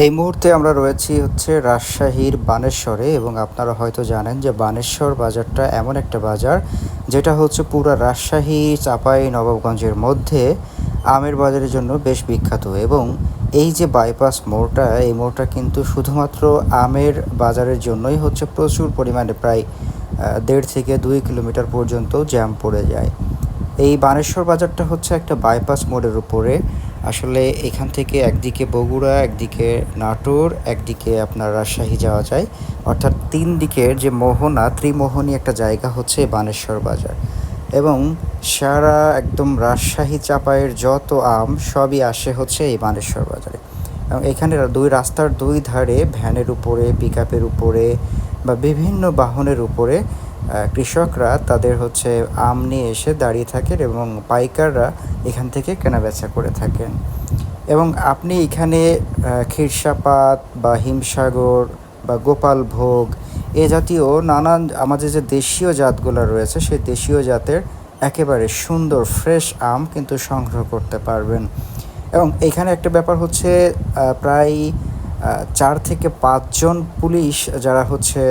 এই মুহূর্তে আমরা রয়েছি হচ্ছে রাজশাহীর বানেশ্বরে এবং আপনারা হয়তো জানেন যে বানেশ্বর বাজারটা এমন একটা বাজার যেটা হচ্ছে পুরো রাজশাহী চাঁপাইনবাবগঞ্জের মধ্যে আমের বাজারের জন্য বেশ বিখ্যাত এবং এই যে বাইপাস মোড়টা এই মোড়টা কিন্তু শুধুমাত্র আমের বাজারের জন্যই হচ্ছে প্রচুর পরিমাণে প্রায় 1.5 থেকে 2 কিলোমিটার পর্যন্ত জ্যাম পড়ে যায়। এই বানেশ্বর বাজারটা হচ্ছে একটা বাইপাস মোড়ের উপরে। আসলে এখান থেকে একদিকে বগুড়া, একদিকে নাটোর, একদিকে আপনার রাজশাহী যাওয়া যায়। অর্থাৎ 3 দিকের যে মোহনা, ত্রিমোহনী একটা জায়গা হচ্ছে এই বানেশ্বর বাজার। এবং সারা একদম রাজশাহী চাপায়ের যত আম সবই আসে হচ্ছে এই বানেশ্বর বাজারে। এবং এখানে রাস্তার 2 ধারে ভ্যানের উপরে, পিকআপের উপরে বা বিভিন্ন বাহনের উপরে কৃষকরা তাদের হচ্ছে আম নিয়ে এসে দাঁড়িয়ে থাকেন এবং পাইকাররা এখান থেকে কেনাবেচা করে থাকেন। এবং আপনি এখানে ক্ষীরসাপাত বা হিমসাগর বা গোপালভোগ এ জাতীয় নানান আমাদের যে দেশীয় জাতগুলো রয়েছে সেই দেশীয় জাতের একেবারে সুন্দর ফ্রেশ আম কিন্তু সংগ্রহ করতে পারবেন। এবং এখানে একটা ব্যাপার হচ্ছে প্রায় 4 থেকে 5 জন পুলিশ যারা হচ্ছে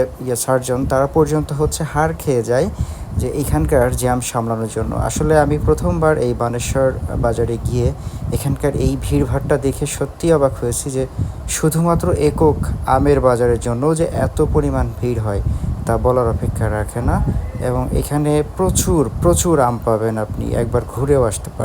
সার্জন তারা পর্যন্ত হচ্ছে হার খেয়ে যায় যে এখানকার জ্যাম সামলানোর জন্য। আসলে আমি প্রথমবার এই বানেশ্বর বাজারে গিয়ে এখানকার এই ভিড়ভাট্টা দেখে সত্যিই অবাক হয়েছি যে শুধুমাত্র একক আমের বাজারের জন্য যে এত পরিমাণ ভিড় হয় তা বলার অপেক্ষা রাখে না। এবং এখানে প্রচুর প্রচুর আম পাবেন, আপনি একবার ঘুরেও আসতে পারেন।